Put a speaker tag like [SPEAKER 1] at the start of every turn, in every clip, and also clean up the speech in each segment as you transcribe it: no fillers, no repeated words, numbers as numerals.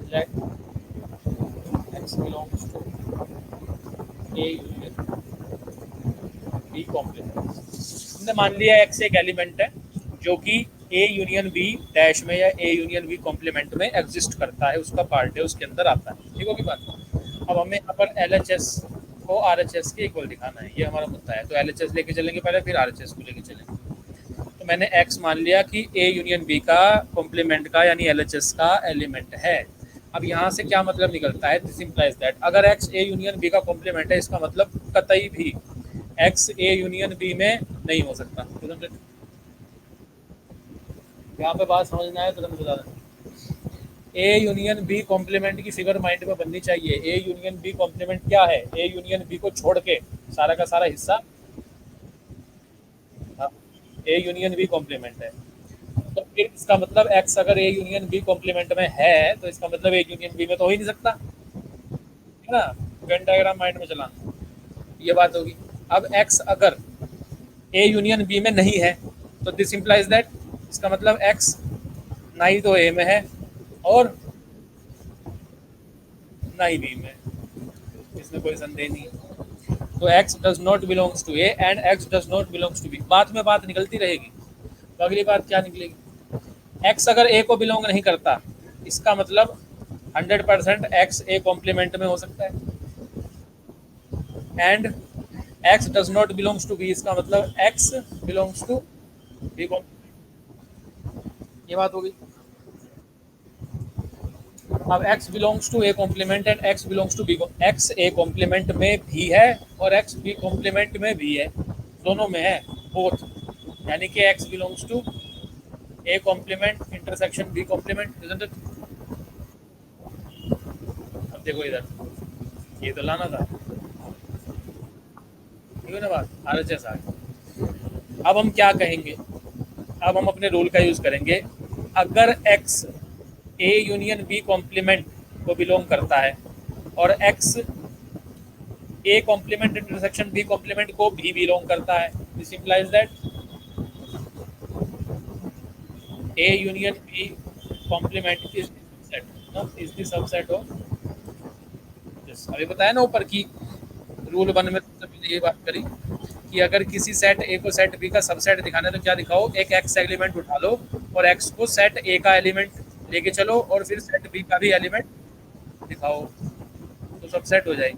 [SPEAKER 1] Late x belongs to A union B complement. हमने मान लिया एक्स एक एलिमेंट है जो कि ए यूनियन बी डैश में या ए यूनियन बी कॉम्प्लीमेंट में एग्जिस्ट करता है, उसका पार्ट है, उसके अंदर आता है। ठीक होगी बात। अब हमें यहाँ पर एल एच एस को आर एच एस के इक्वल दिखाना है, ये हमारा मुद्दा है। तो एल एच एस लेके चलेंगे पहले, फिर आर एच एस को लेके चलेंगे। तो मैंने एक्स मान लिया कि ए यूनियन बी का कॉम्प्लीमेंट का यानी एल एच एस का एलिमेंट है। अब यहाँ से क्या मतलब निकलता है, दिस इम्प्लाइज दैट अगर एक्स ए यूनियन बी का कॉम्प्लीमेंट है, इसका मतलब कतई भी एक्स ए यूनियन बी में नहीं हो सकता। यहाँ पे बात समझना है तुरंत बता दें। ए यूनियन बी कॉम्प्लीमेंट की फिगर माइंड में बननी चाहिए। ए यूनियन बी कॉम्प्लीमेंट क्या है, ए यूनियन बी को छोड़ के सारा का सारा हिस्सा ए यूनियन बी कॉम्प्लीमेंट है। तो फिर इसका मतलब एक्स अगर ए यूनियन बी कॉम्प्लीमेंट में है तो इसका मतलब ए यूनियन बी में तो हो ही नहीं सकता, है ना। वेन डायग्राम माइंड में चलाना, ये बात होगी। अब एक्स अगर ए यूनियन बी में नहीं है तो दिस इंप्लाइज दैट इसका मतलब एक्स ना ही तो ए में है और ना ही बी में, इसमें कोई संदेह नहीं है। तो x does not belongs to A and x does not belongs to B. बात में बात निकलती रहेगी। तो अगली बात क्या निकलेगी, एक्स अगर ए को बिलोंग नहीं करता, इसका मतलब 100% एक्स ए कॉम्प्लीमेंट में हो सकता है। And x does not belongs to B, इसका मतलब x belongs to B complement. ये बात होगी। अब x belongs to A complement and x belongs to B, x A complement में भी है और x बी कॉम्प्लीमेंट में भी है, दोनों में है, बोथ। यानी कि x belongs to A complement intersection B complement, isn't it. अब देखो इधर, ये तो लाना था, ठीक है ना बात। आर एच एस आ गई। अब हम क्या कहेंगे, अब हम अपने रूल का यूज करेंगे। अगर x A union B complement को बिलोंग करता है और x A complement intersection B complement को भी बिलोंग करता है, this implies that A union B complement is subset, is the subset of this. अभी बताया ना ऊपर की रूल 1 में तो ये बात करी कि अगर किसी सेट ए को सेट बी का सबसेट दिखाना है तो क्या दिखाओ, एक एक्स एलिमेंट उठा लो और एक्स को सेट ए का एलिमेंट लेके चलो और फिर सेट बी का भी एलिमेंट दिखाओ, तो सबसेट हो जाएगी।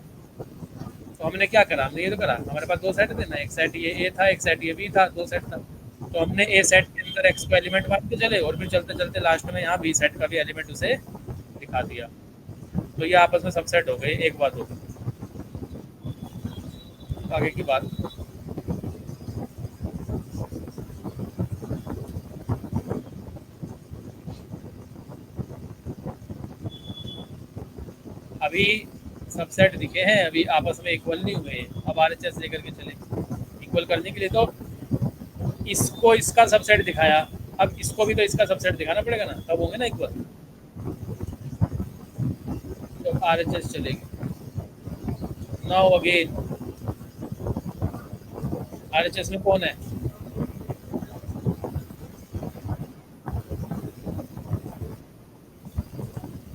[SPEAKER 1] तो हमने क्या करा, हमने ये तो करा, हमारे पास दो सेट थे ना, एक सेट ये ए था, एक सेट ये बी था, दो सेट था। तो हमने ए सेट के अंदर एक्स को एलिमेंट मानते चले और फिर चलते चलते लास्ट में यहाँ बी सेट का भी एलिमेंट उसे दिखा दिया। तो ये आपस में सबसेट हो गए, एक बात हो गई। आगे की बात, अभी सबसेट दिखे हैं, अभी आपस में इक्वल नहीं हुए। अब आर एच एस लेकर के चले, इक्वल करने के लिए तो इसको इसका सबसेट दिखाया, अब इसको भी तो इसका सबसेट दिखाना पड़ेगा ना, तब होंगे ना इक्वल। तो आर एच एस चलेगी। Now again are H S में कौन है,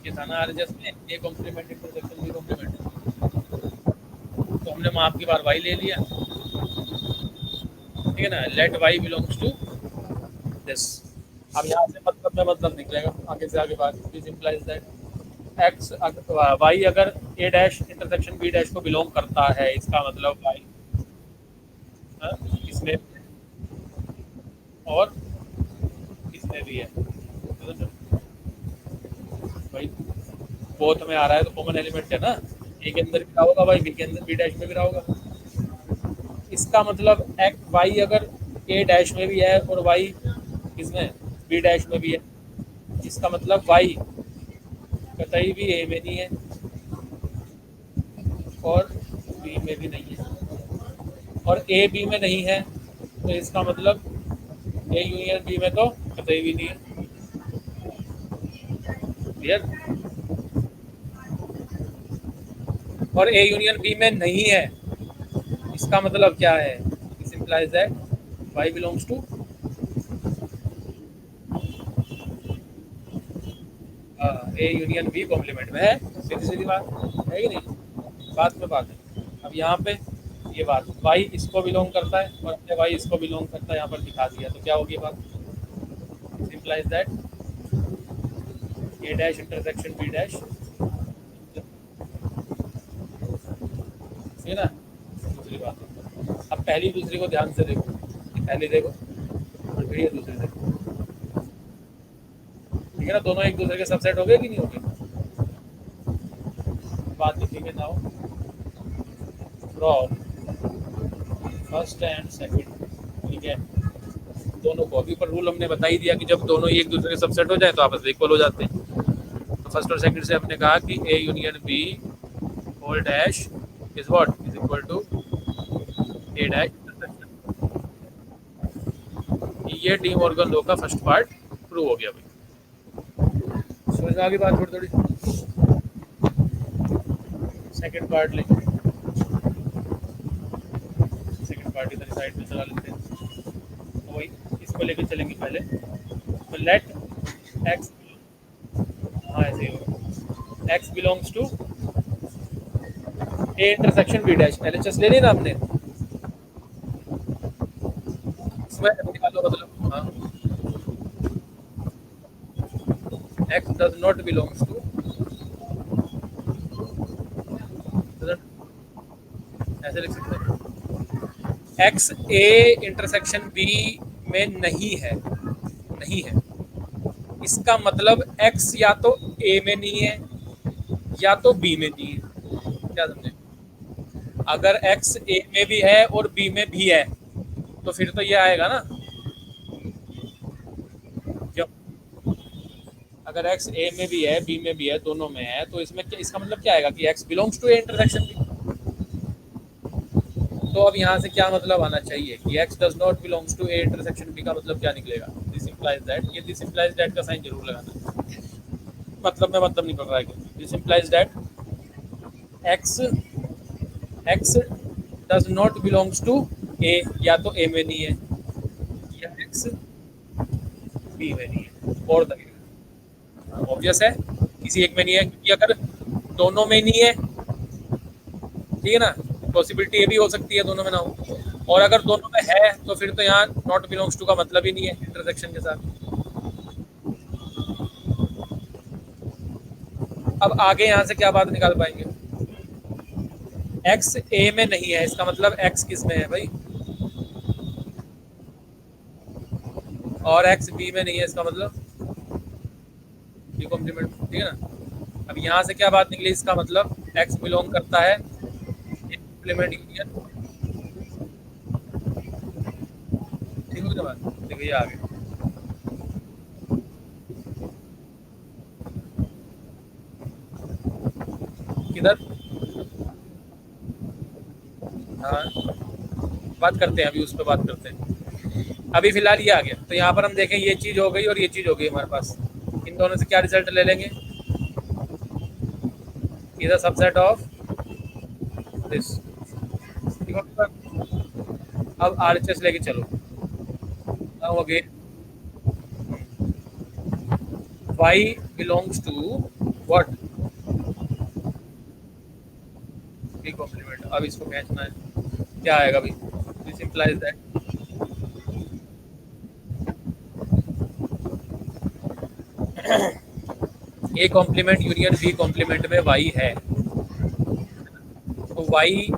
[SPEAKER 1] ये था ना आर एच एस में A complement intersection B complement. तो हमने माप की बार वाई ले लिया, ठीक है ना। Let y belongs to this. अब यहाँ से मतलब में मतलब निकलेगा, आगे से आगे बात, this implies that x y अगर A dash intersection B dash को बिलोंग करता है, इसका मतलब वाई इसमें और इसमें भी है, भाई बोथ में आ रहा है तो कॉमन एलिमेंट है ना, ए के अंदर भी रहा होगा भाई, बी के अंदर बी डैश में भी रहा होगा। इसका मतलब एक्स वाई अगर ए डैश में भी है और वाई इसमें बी डैश में भी है, इसका मतलब वाई कतई भी ए में नहीं है और बी में भी नहीं है, और ए बी में नहीं है तो इसका मतलब ए यूनियन बी में तो कतई भी नहीं है। क्लियर। और ए यूनियन बी में नहीं है, इसका मतलब क्या है, this implies that y belongs to A union B complement में है, सीधी सीधी बात है कि नहीं, बात में बात है। अब यहाँ पे ये बात वाई इसको बिलोंग करता है और वाई इसको बिलोंग करता है, यहाँ पर दिखा दिया, तो क्या होगी बात, implies that A dash intersection B dash, है ना, दूसरी बात है। अब पहली दूसरी को ध्यान से देखो, पहली देखो और फिर ये दूसरी देखो, ठीक है ना, दोनों एक दूसरे के सबसेट हो गए कि नहीं हो गए। बात लिखेंगे now from first and second, ठीक है, दोनों को अभी पर रूल हमने बता ही दिया कि जब दोनों ही एक दूसरे के सबसेट हो जाए तो आपस में इक्वल हो जाते हैं। तो फर्स्ट और सेकंड से हमने कहा कि A union B whole dash is what is equal to A dash, ये डी मॉर्गन लॉ का फर्स्ट पार्ट प्रूव हो गया भाई, समझ में आ गई बात थोड़ी थोड़ी। सेकंड पार्ट लेंगे, सेकंड पार्ट इधर साइड में चला लेते हैं, तो वही इसको लेके चलेंगे पहले, तो लेट एक्स, हाँ ऐसे ही होगा, x belongs to A intersection B dash, LHS ले ली ना आपने, इसमें निकालो मतलब, हाँ x does not belongs to, ऐसे लिख सकते हैं, एक्स ए इंटरसेक्शन बी में नहीं है, नहीं है, इसका मतलब एक्स या तो ए में नहीं है या तो बी में नहीं है, क्या समझे, अगर एक्स ए में भी है और बी में भी है तो फिर तो ये आएगा ना, क्यों, अगर एक्स ए में भी है बी में भी है दोनों में है तो इसमें क्या, इसका मतलब क्या आएगा कि x belongs to A intersection B. तो अब यहाँ से क्या मतलब आना चाहिए कि x does not belongs to A intersection B का मतलब क्या निकलेगा, दिस इंप्लाइज दैट, ये दिस इंप्लाइज दैट का साइन जरूर लगाना, मतलब में मतलब नहीं पड़ रहा है, this implies that x does not belongs to A, या तो ए में नहीं है या x बी में नहीं है, और लगेगा, ऑब्वियस है किसी एक में नहीं है, क्योंकि अगर दोनों में नहीं है, ठीक है ना, पॉसिबिलिटी ये भी हो सकती है दोनों में ना हो, और अगर दोनों में है तो फिर तो यहाँ नॉट बिलोंग्स टू का मतलब ही नहीं है इंटरसेक्शन के साथ। अब आगे यहाँ से क्या बात निकाल पाएंगे, एक्स ए में नहीं है इसका मतलब एक्स किस में है भाई, और एक्स बी में नहीं है इसका मतलब बी कॉम्प्लीमेंट, ठीक है ना। अब यहाँ से क्या बात निकली, इसका मतलब एक्स बिलोंग करता है कॉम्प्लीमेंट यूनियन, ठीक हो गया बात, देखिए आगे किधर, हाँ बात करते हैं, अभी उस पर बात करते हैं, अभी फिलहाल ये आ गया, तो यहाँ पर हम देखें ये चीज़ हो गई और ये चीज़ हो गई हमारे पास, इन दोनों से क्या रिजल्ट ले लेंगे, इधर सबसेट ऑफ दिस, ठीक है। अब आरएचएस लेके चलो, अब again y belongs to what B complement, अब इसको खींचना है, क्या आएगा भाई, this implies that A complement union B complement में वाई है, तो y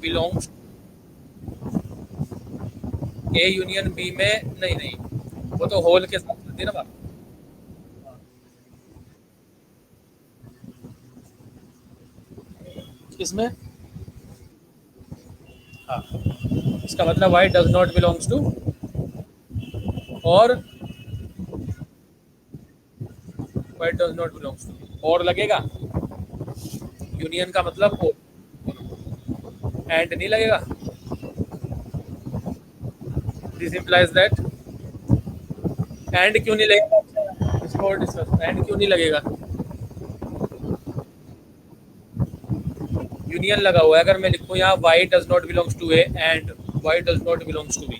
[SPEAKER 1] belongs A union B में, नहीं नहीं वो तो होल के साथ होती है ना बात, इसमें, हाँ इसका मतलब Y does not belongs to, और Y does not belongs to, और लगेगा, यूनियन का मतलब और, एंड नहीं लगेगा, दिस इंप्लाइज दैट, एंड क्यों नहीं लगेगा, इसको और डिस्कस, एंड क्यों नहीं लगेगा, यूनियन लगा हुआ है, अगर मैं लिखूँ यहाँ y does not belongs to A and y does not belongs to B,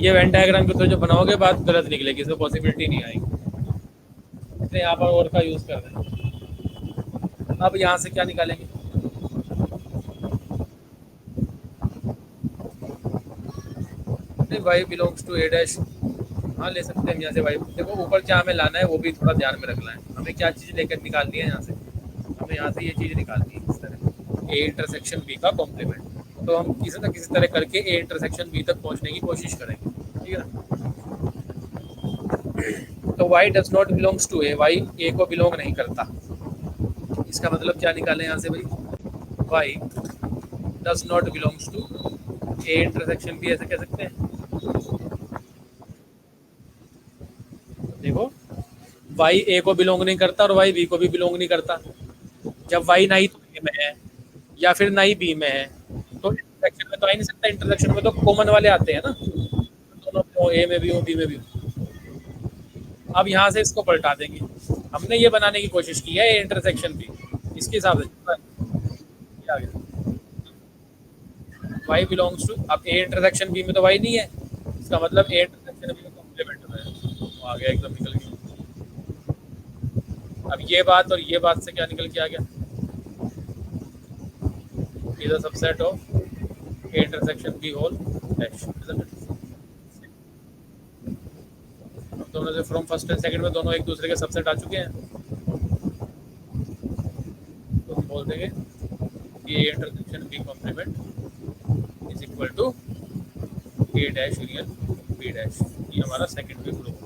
[SPEAKER 1] ये वेन डायग्राम के थ्रू जो बनाओगे बात गलत निकलेगी, इसमें पॉसिबिलिटी नहीं आएगी, इसलिए यहाँ पर और का यूज़ कर रहे हैं। अब यहाँ से क्या निकालेंगे, नहीं y belongs to A dash, हाँ ले सकते हैं हम यहाँ से वाई। देखो ऊपर क्या हमें लाना है वो भी थोड़ा ध्यान में रखना है, हमें क्या चीज़ लेकर निकालनी है यहाँ से, हमें यहाँ से ये चीज़ निकालनी है इस तरह, ए इंटरसेक्शन बी का कॉम्प्लीमेंट। तो हम किसी न किसी तरह करके ए इंटरसेक्शन बी तक पहुँचने की कोशिश करेंगे, ठीक है ना। तो y does not belongs to A, y A को बिलोंग नहीं करता, इसका मतलब क्या निकालें यहाँ से भाई, y does not belongs to A intersection B, ऐसे कह सकते हैं। देखो y ए को बिलोंग नहीं करता और y बी को भी बिलोंग नहीं करता। जब y ना ही तो ए में है या फिर ना ही बी में है तो इंटरसेक्शन में तो आ ही नहीं सकता, इंटरसेक्शन में तो कॉमन वाले आते हैं ना, दोनों ए में भी हो बी में भी हो। अब यहाँ से इसको पलटा देंगे, हमने ये बनाने की कोशिश की है ए इंटरसेक्शन बी, इसके हिसाब से क्या आ गया, y बिलोंग्स टू, अब ए इंटरसेक्शन बी में तो y नहीं है, इसका मतलब ए इंटरसेक्शन बी में कॉम्प्लीमेंट में है, आ गया एकदम निकल गया। अब ये बात और ये बात से क्या निकल के आ गया, is a subset of A intersection B whole dash, दोनों से फ्रॉम फर्स्ट एंड सेकंड में दोनों एक दूसरे के सबसेट आ चुके हैं, तो हम बोल देंगे कि A intersection B complement is equal to A dash union B dash, ये हमारा सेकंड भी प्रूफ।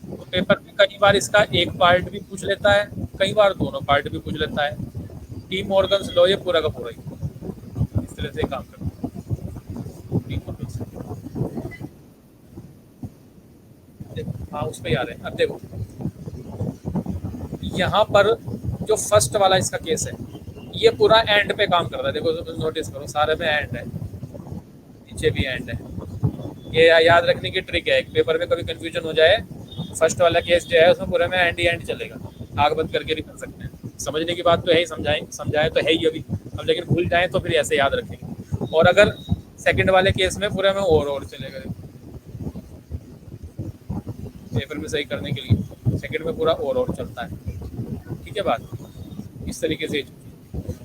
[SPEAKER 1] तो पेपर में कई बार इसका एक पार्ट भी पूछ लेता है, कई बार दोनों पार्ट भी पूछ लेता है। टी मॉर्गन्स लॉ ये पूरा का पूरा ही इस तरह से काम करता है, टी मॉर्गन्स। हाँ उस पर याद है। अब देखो यहाँ पर जो फर्स्ट वाला इसका केस है ये पूरा एंड पे काम करता है, देखो नोटिस करो सारे में एंड है, नीचे भी एंड है। ये याद रखने की ट्रिक है, एक पेपर में कभी कंफ्यूजन हो जाए, फर्स्ट वाला केस जो है उसमें पूरे में एंड ही एंड चलेगा, आग बंद करके भी कर सकते हैं। समझने की बात तो है ही, समझाए तो है ही अभी, अब लेकिन भूल जाए तो फिर ऐसे याद रखेंगे। और अगर सेकंड वाले केस में पूरे में और चलेगा, पेपर में सही करने के लिए सेकंड में पूरा और चलता है, ठीक है बात इस तरीके से।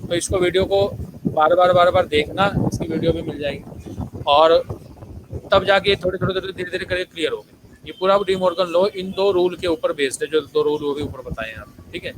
[SPEAKER 1] तो इसको वीडियो को बार बार देखना, इसकी वीडियो भी मिल जाएगी और तब जाके थोड़े धीरे धीरे करके क्लियर होगा। ये पूरा डी मॉर्गन लॉ इन दो रूल के ऊपर बेस्ड है, जो दो रूल वो भी ऊपर बताए हैं आप, ठीक है।